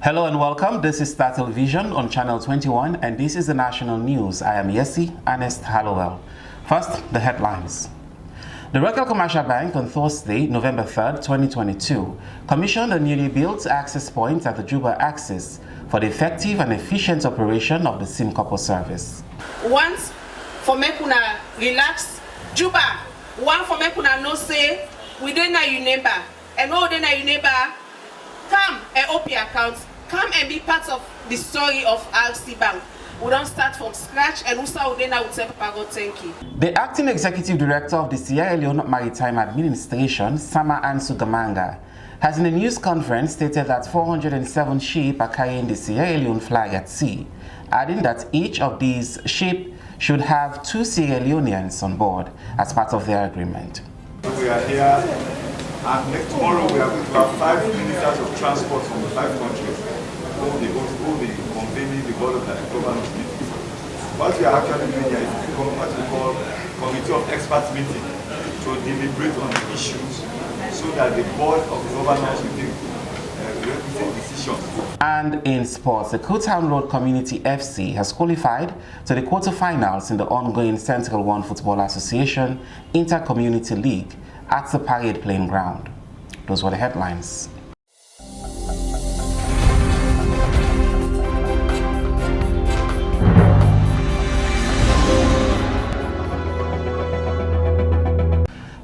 Hello and welcome. This is Star Television on Channel 21 and this is the national news. I am Yesi Ernest Hallowell. First, the headlines. The Royal Commercial Bank on Thursday, November 3rd, 2022, commissioned a newly built access point at the Juba Axis for the effective and efficient operation of the SIM Copper service. Once for Mekuna relax, Juba, one for Mekuna no say, we don't know your neighbor, and all they know your neighbor, come and open your account, come and be part of the story of RC Bank. We don't start from scratch, and also Udena will tell Papa God thank you. The acting executive director of the Sierra Leone Maritime Administration, Sama Ansu Gamanga, has in a news conference stated that 407 ships are carrying the Sierra Leone flag at sea, adding that each of these ships should have 2 Sierra Leoneans on board as part of their agreement. We are here, and tomorrow we are going to have 5 ministers of transport from the 5 countries who will be convening the board of the government meeting. What we are actually doing here is what we call committee of experts meeting to deliberate on the issues so that the board of governors will take requisite decisions. And in sports, the Kutown Road Community FC has qualified to the quarterfinals in the ongoing Central One Football Association Inter-Community League at the Parade Playing Ground. Those were the headlines.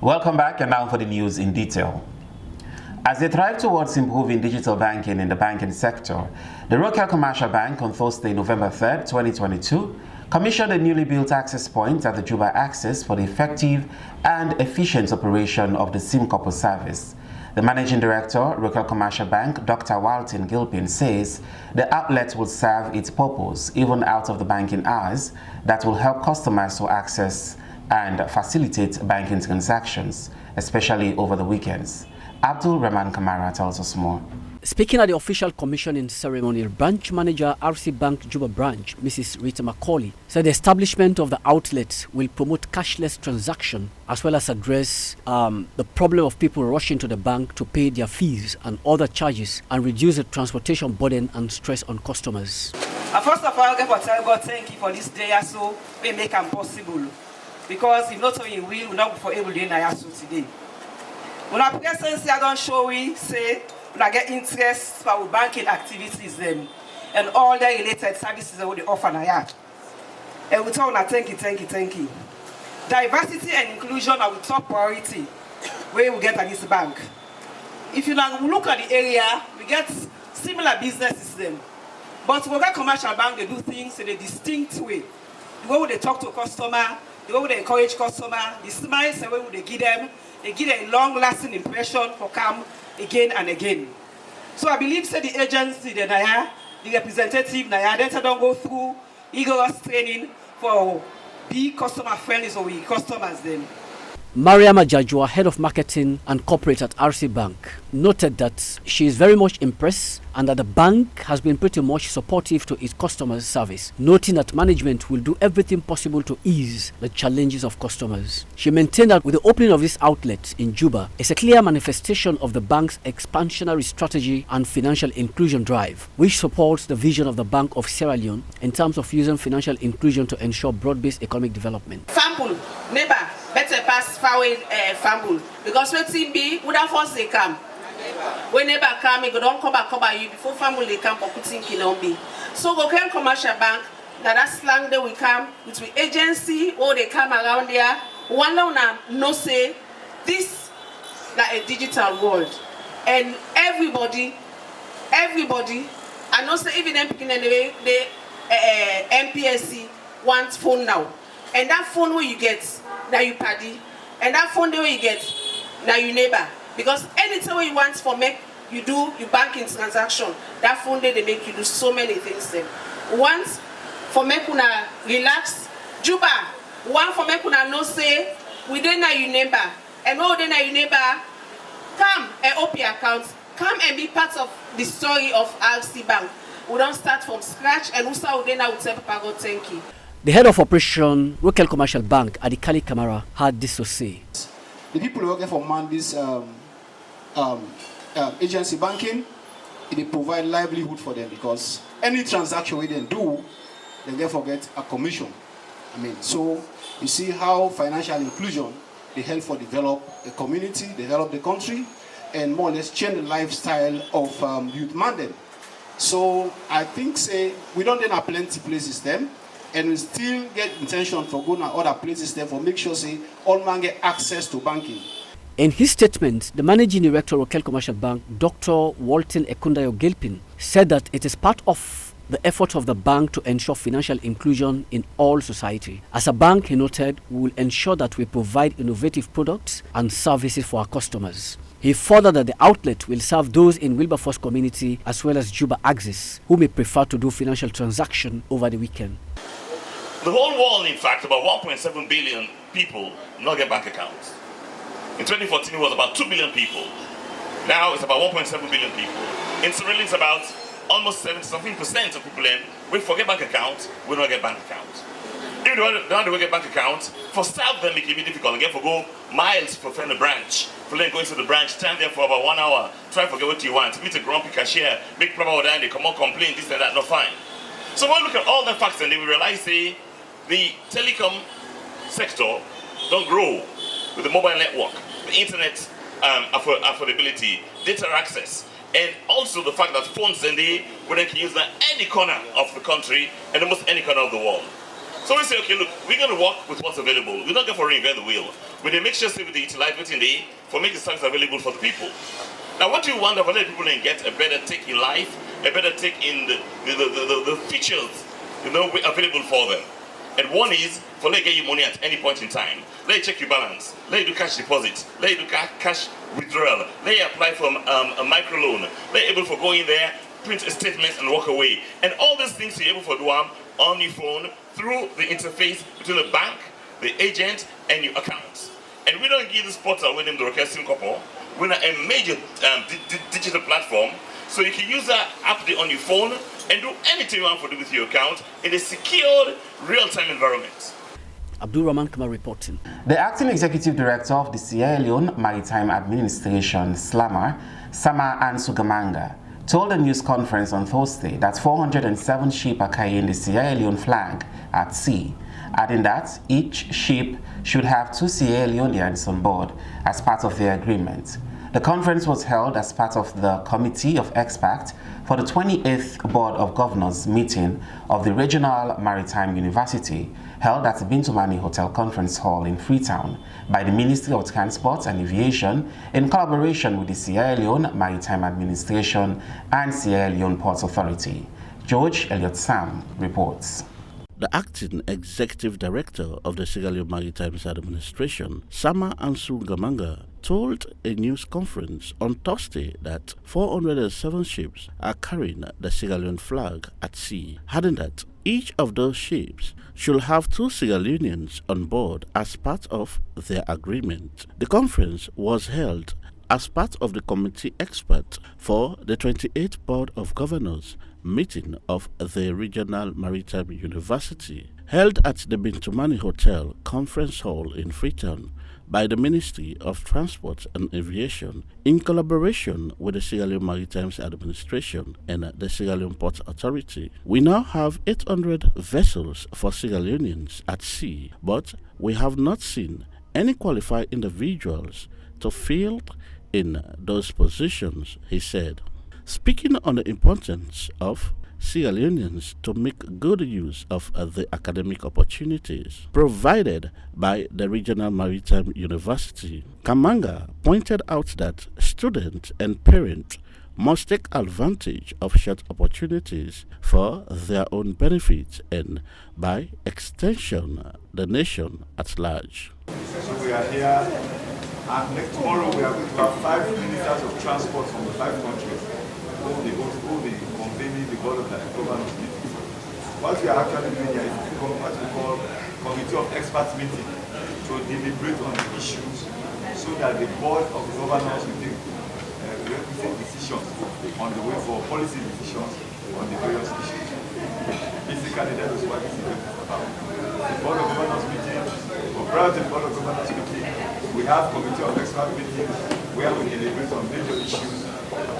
Welcome back, and now for the news in detail. As they thrive towards improving digital banking in the banking sector, the Royal Commercial Bank on Thursday, November 3rd, 2022, commissioned a newly built access point at the Juba Axis for the effective and efficient operation of the SIM Copper service. The Managing Director, Royal Commercial Bank, Dr. Walton Gilpin, says the outlet will serve its purpose even out of the banking hours that will help customers to access and facilitate banking transactions, especially over the weekends. Abdul Rahman Kamara tells us more. Speaking at the official commissioning ceremony, branch manager RC Bank Juba branch, Mrs. Rita Macaulay, said the establishment of the outlet will promote cashless transaction as well as address the problem of people rushing to the bank to pay their fees and other charges and reduce the transportation burden and stress on customers. First of all, I want to tell God thank you for this day so we make it possible. Because if not so you will, we not be able to do Nayasu today. When our presence here don't show we say we get interest for our banking activities and all the related services that we offer Naya. And we tell you thank you. Diversity and inclusion are the top priority where we get at this bank. If you now look at the area, we get similar businesses then. But we get commercial bank, they do things in a distinct way. The way they talk to customer, the way they encourage customer, the smiles and the way they give them a long-lasting impression for come again and again. So I believe that the agency, the NAYA, the representative NAYA, they don't go through rigorous training for be customer friendly so we customers then. Mariam Ajajua, head of marketing and corporate at RC Bank, noted that she is very much impressed and that the bank has been pretty much supportive to its customers' service, noting that management will do everything possible to ease the challenges of customers. She maintained that with the opening of this outlet in Juba, it's a clear manifestation of the bank's expansionary strategy and financial inclusion drive, which supports the vision of the Bank of Sierra Leone in terms of using financial inclusion to ensure broad-based economic development. Famble, neighbor, better pass forward famble because when team B would have forced they come. When neighbor come, you don't cover you before family come for putting on be. So go can commercial bank that slang they will come with the agency or they come around there. One now no say this like a digital world and everybody and no say even them picking anyway the MPSC wants phone now and that phone where you get now you paddy and that phone where you get now you neighbor. Because anytime you want for make you do your banking transaction, that phone day they make you do so many things then. Once for make una relax, Juba, one for make una no say we don't know your neighbor, and all they know your neighbor, come and open your account, come and be part of the story of RC Bank. We don't start from scratch and also Udena will tell Papa God thank you. The head of operation, Royal Commercial Bank, Adikali Kamara, had this to say. The people working for this agency banking, it provide livelihood for them, because any transaction we then do, they therefore get a commission. So you see how financial inclusion, they help for develop the community, develop the country, and more or less change the lifestyle of youth mandate. So I think we don't then have plenty places them, and we still get intention for going to other places there for make sure all man get access to banking. In his statement, the Managing Director of Rokel Commercial Bank, Dr. Walton Ekundayo Gilpin, said that it is part of the effort of the bank to ensure financial inclusion in all society. As a bank, he noted, we will ensure that we provide innovative products and services for our customers. He furthered that the outlet will serve those in Wilberforce community as well as Juba Axis, who may prefer to do financial transaction over the weekend. The whole world, in fact, about 1.7 billion people not get bank accounts. In 2014, it was about 2 billion people. Now it's about 1.7 billion people. In Sierra Leone, it's about almost 70-something% of people we forget bank accounts, we don't get bank accounts. If they don't get bank accounts, for staff then it can be difficult. Again, for go miles for find a branch. For then going to the branch, stand there for about 1 hour, try to forget what you want, meet a grumpy cashier, make problem with that, they come on, complain, this and that, not fine. So when we look at all the facts and then we realize the telecom sector don't grow with the mobile network, the internet affordability, data access, and also the fact that phones and they can use that any corner of the country and almost any corner of the world. So we say, okay, look, we're going to work with what's available. We're not going to reinvent the wheel. We're going to make sure that we utilize what's in there for making service available for the people. Now, what do you want to let people get a better take in life, a better take in the features available for them? And one is for let get you money at any point in time. Let you check your balance. Let you do cash deposit. Let you do cash withdrawal. Let you apply for a micro loan. Let you able for go in there, print a statement and walk away. And all these things you're able for do on your phone through the interface between the bank, the agent, and your accounts. And we don't give this portal with them the Rokel SIM couple. We're not a major digital platform, so you can use that app on your phone and do anything you want to do with your account in a secured, real-time environment. Abdul Rahman Kamar reporting. The acting executive director of the Sierra Leone Maritime Administration, SLAMA, Sama Ansugamanga, told a news conference on Thursday that 407 ships are carrying the Sierra Leone flag at sea, adding that each ship should have 2 Sierra Leoneans on board as part of their agreement. The conference was held as part of the Committee of Experts for the 28th Board of Governors meeting of the Regional Maritime University, held at the Bintumani Hotel Conference Hall in Freetown by the Ministry of Transport and Aviation in collaboration with the Sierra Leone Maritime Administration and Sierra Leone Ports Authority. George Elliott Sam reports. The acting executive director of the Sierra Leone Maritime Administration, Sama Ansugamanga, told a news conference on Thursday that 407 ships are carrying the Sierra Leone flag at sea, adding that each of those ships should have 2 Sierra Leoneans on board as part of their agreement. The conference was held as part of the committee expert for the 28th Board of Governors meeting of the Regional Maritime University, held at the Bintumani Hotel Conference Hall in Freetown by the Ministry of Transport and Aviation in collaboration with the Sierra Leone Maritime Administration and the Sierra Leone Ports Authority. We now have 800 vessels for Sierra Leoneans at sea, but we have not seen any qualified individuals to fill in those positions, he said. Speaking on the importance of Sierra Leoneans to make good use of the academic opportunities provided by the Regional Maritime University, Kamanga pointed out that students and parents must take advantage of such opportunities for their own benefit and, by extension, the nation at large. So we are here, and next tomorrow we are going to have 5 ministers of transport from the 5 countries who will be convening the board of the governors meeting. What we are actually doing here is what we call Committee of Experts meeting to deliberate on the issues so that the board of the governors will take requisite decisions on the way for policy decisions on the various issues. Basically, that is what this event is about. The board of governors meeting, or prior to the board of governors meeting, we have Committee of Experts meeting where we deliberate on major issues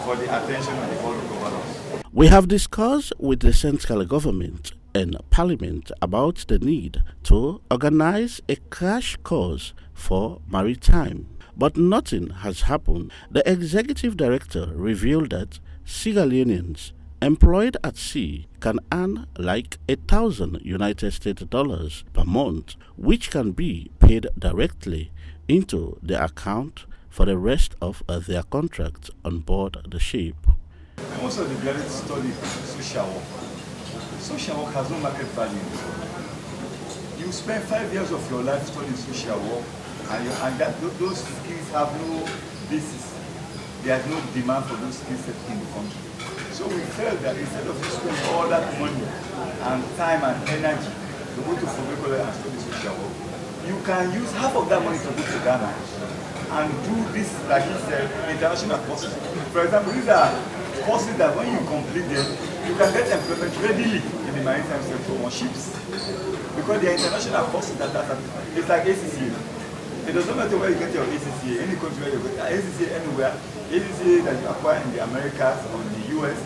for the attention of the Board of Governors. We have discussed with the central government and Parliament about the need to organize a crash course for maritime, but nothing has happened. The executive director revealed that Sierra Leoneans employed at sea can earn like $1,000 per month, which can be paid directly into their account for the rest of their contracts on board the ship. Most of the graduates study social work. Social work has no market value. You spend 5 years of your life studying social work, and those skills have no basis. There's no demand for those skills in the country. So we felt that instead of spending all that money and time and energy to go to Fobekola and study social work, you can use half of that money to go to Ghana and do this, like he said, international courses. For example, these are courses that when you complete them, you can get employment readily in the maritime sector on ships. Because they are international courses it's like ACCA. It doesn't matter where you get your ACCA, any country where you get ACCA anywhere, ACCA that you acquire in the Americas or in the US,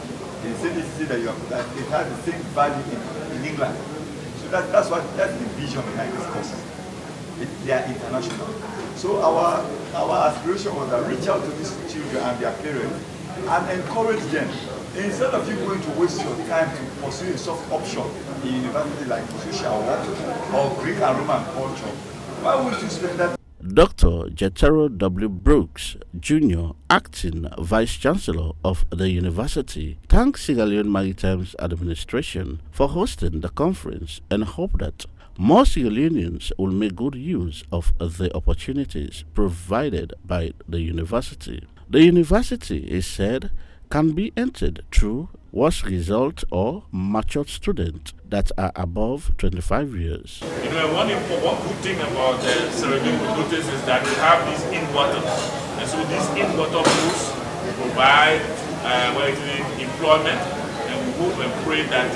the same ACCA that you acquire, it has the same value in England. So that's the vision behind this course. They are international. So our aspiration was to reach out to these children and their parents and encourage them. Instead of you going to waste your time to pursue a soft option in university like social work or Greek and Roman culture, why would you spend that? Dr. Jetero W. Brooks, Jr., acting Vice Chancellor of the university, thanked Sierra Leone Maritime Administration for hosting the conference and hoped that more Sierra Leoneans will make good use of the opportunities provided by the university. The university, is said, can be entered through worst result or matured students that are above 25 years. You know, one good thing about Sierra Leone recruiters is that we have these in-water. And so these in-water pools provide employment, and we hope and pray that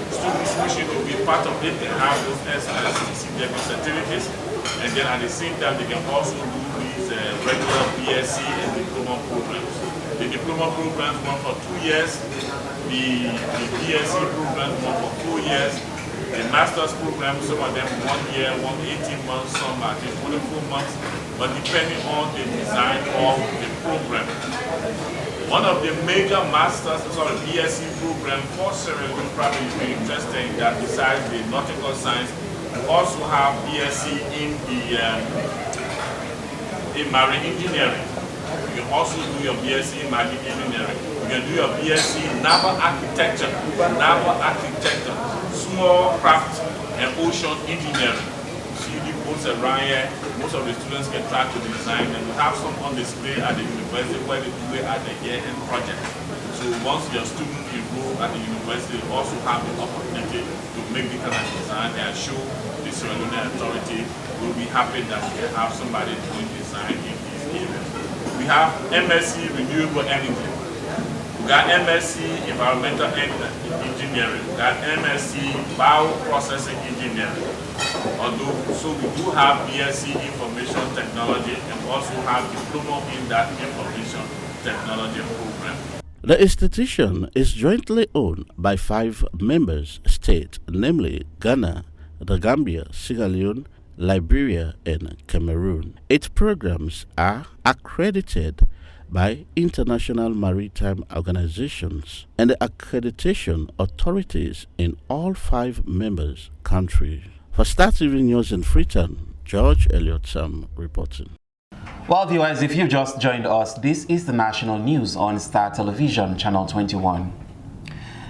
students wishing to be part of it can have those SCC certificates, and then at the same time they can also do these regular BSc and diploma programs. The diploma programs run for 2 years, the BSc programs run for 4 years, the master's program, some of them 1 year, 18 months, some are 24 months, but depending on the design of the program. One of the major BSc program for Sierra Leone probably is very interesting that besides the nautical science, we also have BSc in marine engineering. You can also do your BSc in marine engineering. You can do your BSc in naval architecture, small craft and ocean engineering. See the boats around here, most of the students can try to design, and we have some on display at the university where they do it at the year-end project. So once your student enroll at the university, they also have the opportunity to make the kind of design and show the Sierra Leone authority will be happy that we have somebody doing design in these areas. We have MSc Renewable Energy. We got MSc Environmental Engineering. We got MSc Bioprocessing Engineering. So we do have BSc Information Technology and also have diploma in that information technology program. The institution is jointly owned by 5 member states, namely Ghana, the Gambia, Sierra Leone, Liberia, and Cameroon. Its programs are accredited by international maritime organizations and the accreditation authorities in all 5 members countries. For Star TV News in Freetown, George Elliott Sam reporting. Well, viewers, if you just joined us, this is the national news on Star Television, Channel 21.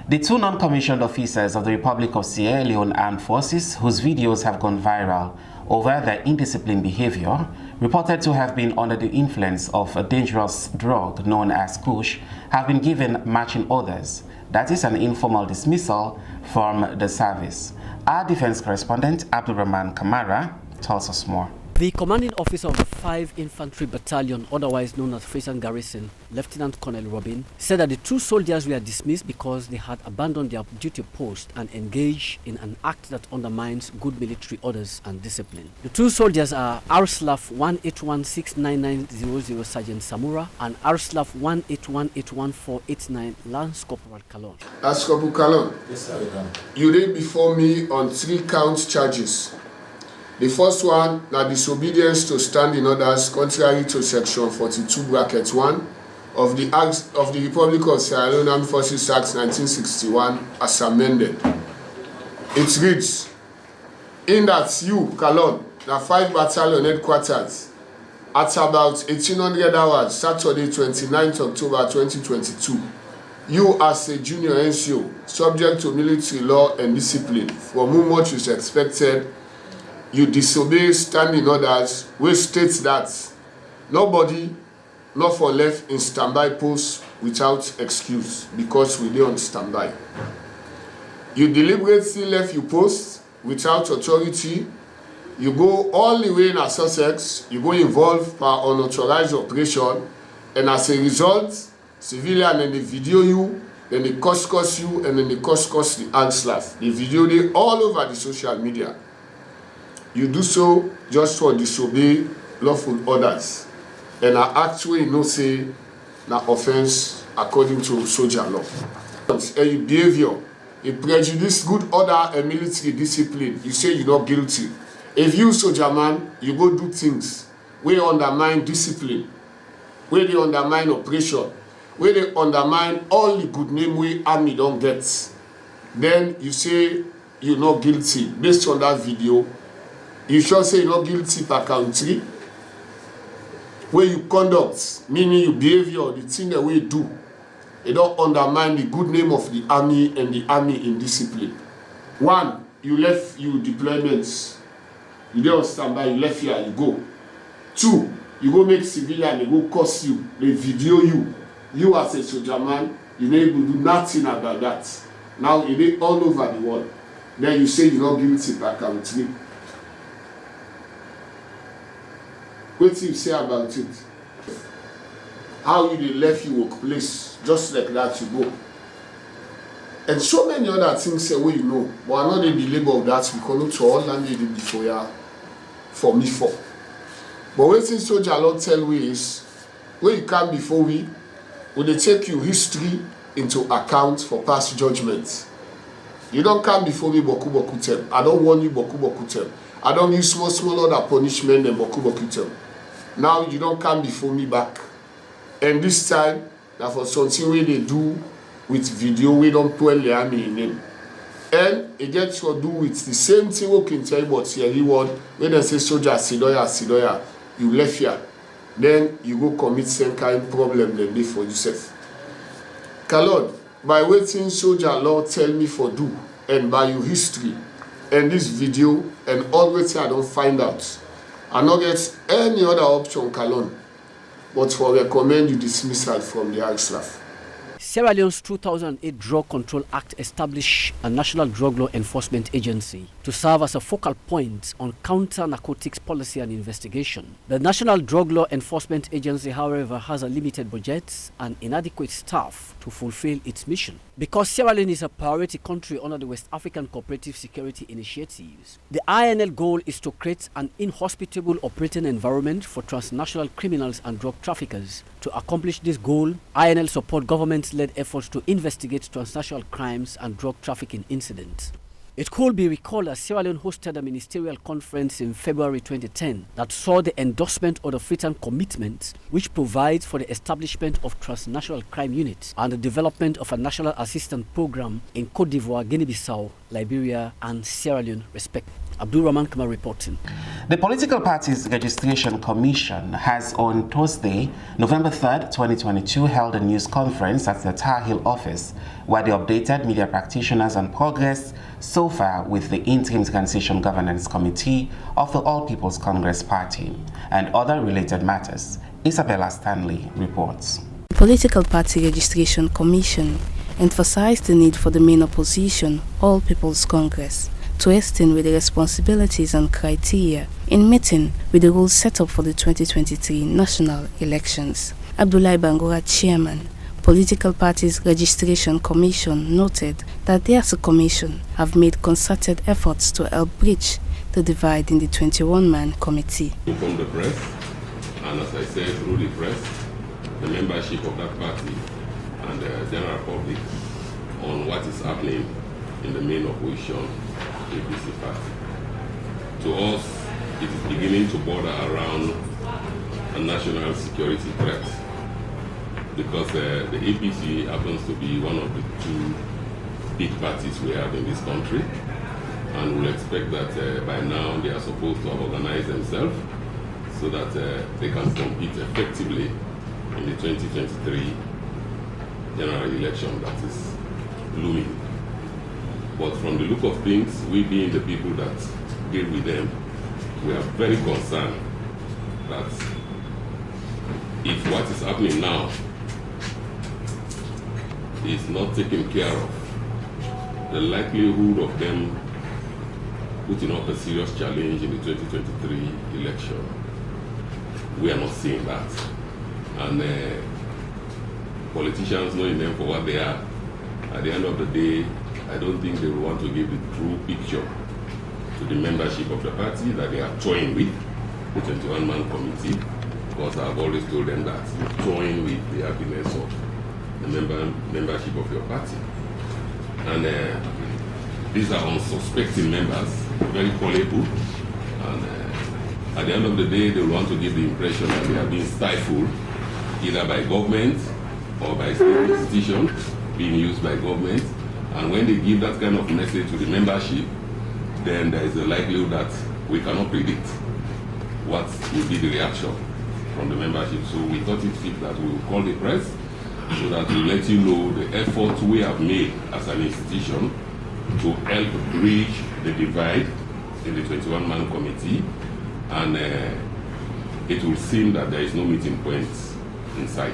The 2 non-commissioned officers of the Republic of Sierra Leone Armed Forces, whose videos have gone viral over their indisciplined behavior, reported to have been under the influence of a dangerous drug known as Kush, have been given marching orders. That is an informal dismissal from the service. Our defense correspondent, Abdulrahman Kamara, tells us more. The commanding officer of the 5 Infantry Battalion, otherwise known as Freesan Garrison, Lieutenant Colonel Robin, said that the 2 soldiers were dismissed because they had abandoned their duty post and engaged in an act that undermines good military orders and discipline. The 2 soldiers are RSLAF 181699000 Sergeant Samura and RSLAF 181811489 Lance Corporal Kalon. As Corporal Kalon, yes, sir, you read before me on 3 count charges. The first one, na disobedience to standing orders contrary to section 42(1) of the Republic of Sierra Leone Armed Forces Act 1961 as amended. It reads, in that you, Kalon, the 5 Battalion Headquarters, at about 1800 hours, Saturday 29th October 2022, you as a junior NCO, subject to military law and discipline, from whom much is expected, you disobey standing orders which states that nobody not for left in standby post without excuse because we dey on standby. You deliberately left your post without authority. You go all the way in Sussex, you go involved by unauthorized operation, and as a result, civilian and they video you, then they cost you, and then they cost the RSLAF. They video they all over the social media. You do so just for disobey lawful orders, and I actually no say na offense according to soldier law. And your behavior, it prejudice good order and military discipline. You say you're not guilty. If you soldier man, you go do things where undermine discipline, where they undermine operation, where they undermine all the good name we army don't get. Then you say you're not guilty based on that video. You should say you're not guilty per country. Where you conduct, meaning your behavior, the thing that we do, it don't undermine the good name of the army and the army in discipline. 1, you left your deployments. You don't stand by, you left here, you go. 2, you go make civilian, they go curse you, they video you. You as a soldier man, you don't able to do nothing about that. Now it is all over the world. Then you say you're not guilty per country. What do you say about it? How you left your workplace, just like that you go. And so many other things say, well, you know, but I'm not in the labor of that because not to all landed before ya for me for. But what thing soldier Lord tell we is, when you come before we, when they take your history into account for past judgments. You don't come before me boku term. I don't want you boku term. I don't use small other punishment than boku term. Now you don't come before me back. And this time, that for something we they do with video, we don't put the army in name. And it gets to do with the same thing we can tell you about your reward. When they say soldier, Sidoya, you left here. Then you go commit some kind of problem than they for yourself. Kalon, by waiting soldier law tell me for do, and by your history, and this video, and all what I don't find out, I not get any other option, Kalon, but for recommend you dismissal from the RSLAF. Sierra Leone's 2008 Drug Control Act established a National Drug Law Enforcement Agency to serve as a focal point on counter-narcotics policy and investigation. The National Drug Law Enforcement Agency, however, has a limited budget and inadequate staff to fulfill its mission. Because Sierra Leone is a priority country under the West African Cooperative Security Initiatives, the INL goal is to create an inhospitable operating environment for transnational criminals and drug traffickers. To accomplish this goal, INL support government-led efforts to investigate transnational crimes and drug trafficking incidents. It could be recalled that Sierra Leone hosted a ministerial conference in February 2010 that saw the endorsement of the Freetown Commitment, which provides for the establishment of transnational crime units and the development of a national assistance program in Côte d'Ivoire, Guinea-Bissau, Liberia, and Sierra Leone, respectively. Abdul Rahman Kamar reporting. The Political Parties Registration Commission has on Thursday, November 3rd, 2022, held a news conference at the Tar Hill office where they updated media practitioners on progress so far with the Interim Transition Governance Committee of the All People's Congress Party and other related matters. Isabella Stanley reports. The Political Party Registration Commission emphasized the need for the main opposition, All People's Congress, to hasten with the responsibilities and criteria in meeting with the rules set up for the 2023 national elections. Abdullahi Bangura, Chairman, Political Parties Registration Commission, noted that they as a commission have made concerted efforts to help bridge the divide in the 21-man committee. Inform the press, and as I said, through the press, the membership of that party and the general public on what is happening in the main opposition APC party. To us, it is beginning to border around a national security threat, because the APC happens to be one of the two big parties we have in this country, and we'll expect that by now they are supposed to have organized themselves so that they can compete effectively in the 2023 general election that is looming. But from the look of things, we being the people that deal with them, we are very concerned that if what is happening now is not taken care of, the likelihood of them putting up a serious challenge in the 2023 election, we are not seeing that. And politicians, knowing them for what they are, at the end of the day, I don't think they will want to give the true picture to the membership of the party that they are toying with, the 21-man committee, because I've always told them that you're toying with the happiness of the membership of your party. And these are unsuspecting members, very gullible, and at the end of the day, they will want to give the impression that they are being stifled either by government or by state institutions being used by government. And when they give that kind of message to the membership, then there is a likelihood that we cannot predict what will be the reaction from the membership. So we thought it fit that we will call the press so that we let you know the efforts we have made as an institution to help bridge the divide in the 21-man committee. And it will seem that there is no meeting point in sight.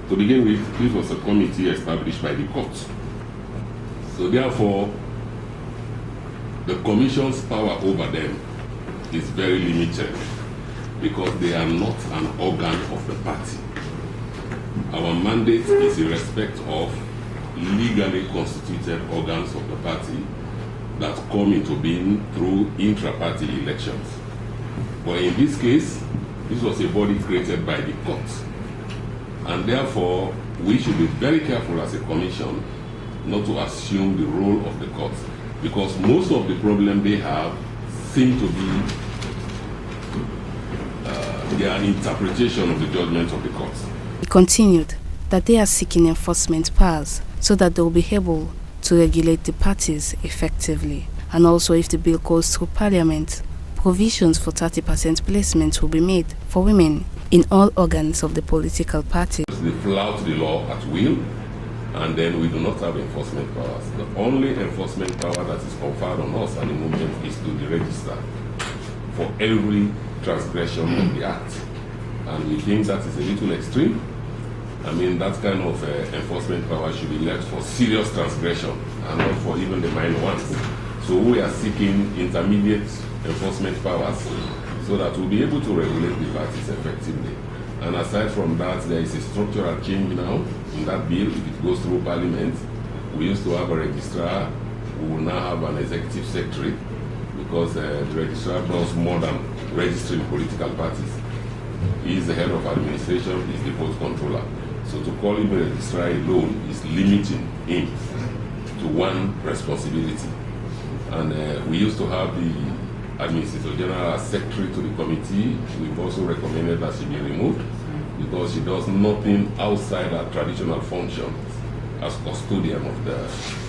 To begin with, this was a committee established by the court. So therefore, the commission's power over them is very limited because they are not an organ of the party. Our mandate is in respect of legally constituted organs of the party that come into being through intra-party elections. But in this case, this was a body created by the court. And therefore, we should be very careful as a commission not to assume the role of the court, because most of the problem they have seem to be their interpretation of the judgment of the court. He continued that they are seeking enforcement powers so that they will be able to regulate the parties effectively. And also, if the bill goes through Parliament, provisions for 30% placement will be made for women in all organs of the political party. They flout the law at will, and then we do not have enforcement powers. The only enforcement power that is conferred on us at the moment is to deregister for every transgression of the act. And we think that is a little extreme. I mean, that kind of enforcement power should be left for serious transgression and not for even the minor ones. So we are seeking intermediate enforcement powers so that we'll be able to regulate the parties effectively. And aside from that, there is a structural change now in that bill. If it goes through Parliament, we used to have a registrar. We will now have an executive secretary, because the registrar does more than registering political parties. He is the head of administration, he is the post controller. So to call him a registrar alone is limiting him to one responsibility. And we used to have the Administrator General as secretary to the committee. We've also recommended that she be removed because she does nothing outside her traditional function as custodian of the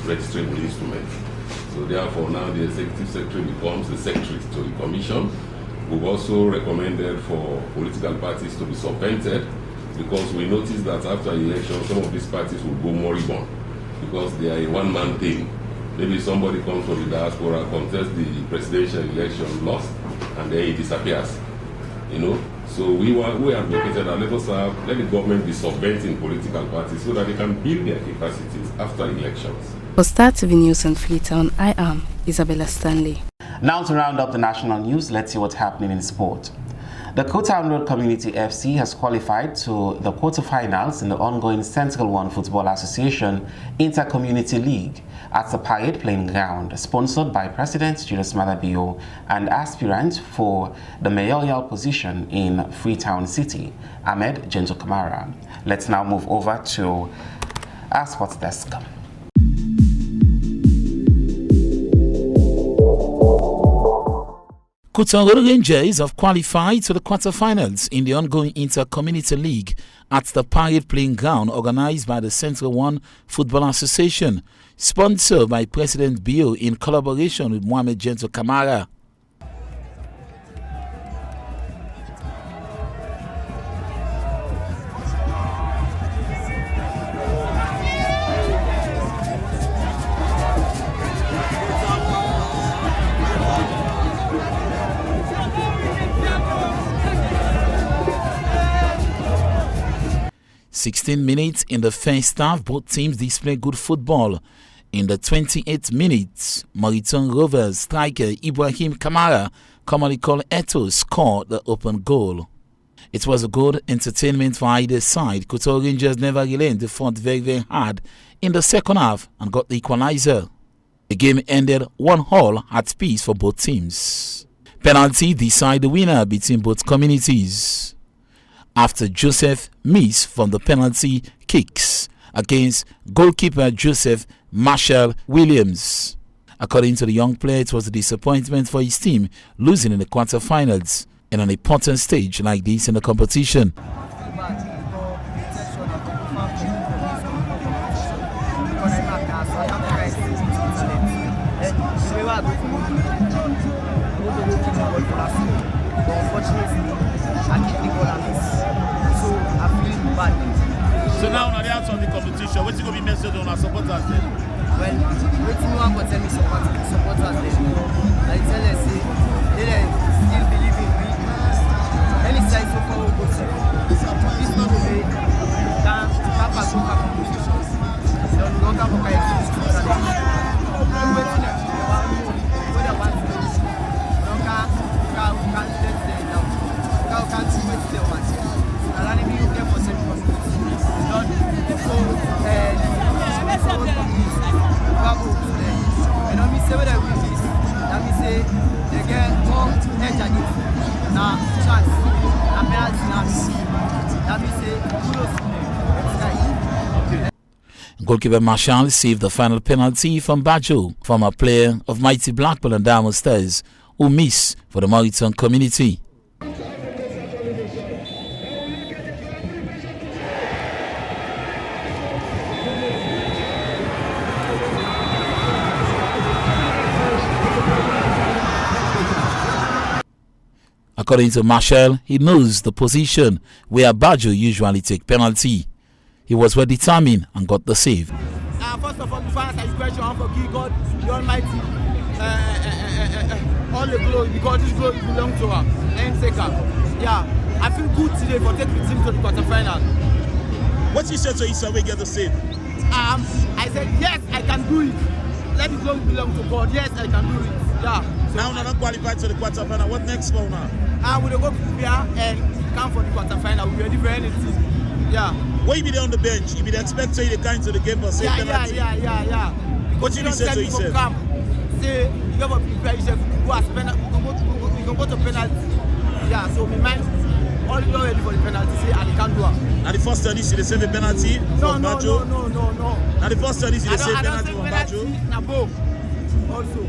registering instrument. So therefore now the executive secretary becomes the secretary to the commission. We've also recommended for political parties to be subvented, because we noticed that after election some of these parties will go moribund because they are a one-man thing. Maybe somebody comes from the diaspora, contests the presidential election, lost, and then he disappears. You know, so we advocated that let the government be subventing political parties so that they can build their capacities after elections. For Star TV News in Freetown, I am Isabella Stanley. Now to round up the national news, let's see what's happening in sport. The Kutown Road Community FC has qualified to the quarterfinals in the ongoing Central One Football Association Inter-Community League at the Parade Playing Ground, sponsored by President Julius Maada Bio and aspirant for the mayoral position in Freetown City, Ahmed Gentle Kamara. Let's now move over to our sports desk. Kutown Road Rangers have qualified to the quarterfinals in the ongoing Inter-Community League at the Parade Playing Ground organized by the Central One Football Association, sponsored by President Bio in collaboration with Mohamed Gentle Kamara. "16 minutes in the first half, both teams display good football. In the 28th minute, Moriton Rovers striker Ibrahim Kamara, commonly called Eto, scored the open goal. It was a good entertainment for either side. Kutown Rangers never relented, they fought very hard in the second half and got the equalizer. The game ended 1-1 at peace for both teams. Penalty decided the winner between both communities after Joseph missed from the penalty kicks against goalkeeper Joseph Marshall Williams. According to the young player, it was a disappointment for his team losing in the quarterfinals in an important stage like this in the competition. So now on the outside of the competition, what's going to be message on our supporters then? Well, waiting one for tell me supporters then. I tell us they still believe in me. Any side so far will go to. It's not the way that Papa go for competition. So we don't have a kind of situation. I'm waiting at the one where the one is. We can't let them down. We can't wait till one. And I need you there for central community. Not so and I say what I will this. That means say they get more edge against now chance and penalty now. That means say close. Goalkeeper Marshall saved the final penalty from Bajo, former player of Mighty Blackpool and Diamond Stars, who missed for the Moriton community. According to Marshall, he knows the position where Bajo usually take penalty. He was well determined and got the save. First of all, before I answer your question, I want to give God the Almighty all the glory, because this glory belongs to her. And take her. Yeah, I feel good today for taking the team to the quarterfinal. What you said to yourself when you get the save? I said, yes, I can do it. Let the glory belong to God. Yes, I can do it. Yeah. So now we're not qualified to the quarterfinal. What next for now? We'll go prepare and come for the quarterfinal. We're ready for anything. Yeah. What you be there on the bench? You be the expected to come to the game for save penalty? Yeah. What you be said to yourself? Say, you have to prepare yourself. We can go to penalty. Yeah, so we might all ready for the penalty, say, and he can't do it. And the first turn is to save a penalty from Bajo? No. And the first turn is to save a penalty from Bajo? Nabo also.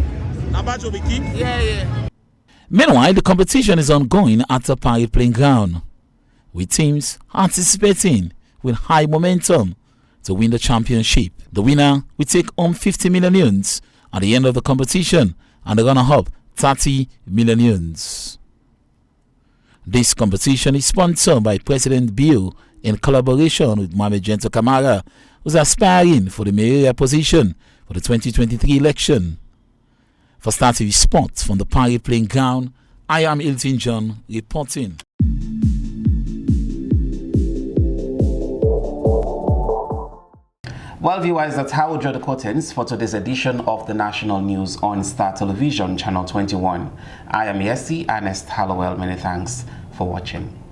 Bajo will kick? Yeah. Meanwhile, the competition is ongoing at the Parade Playing Ground, with teams anticipating with high momentum to win the championship. The winner will take home 50 million at the end of the competition, and the runner-up 30 million. This competition is sponsored by President Bio in collaboration with Mohamed Gentle Kamara, who's aspiring for the mayoral position for the 2023 election. For Star TV Sports from the Parade Playing Ground, I am Hilton John reporting. Well, viewers, that's how we draw the curtains for today's edition of the National News on Star Television, Channel 21. I am Yesi Ernest Hallowell. Many thanks for watching.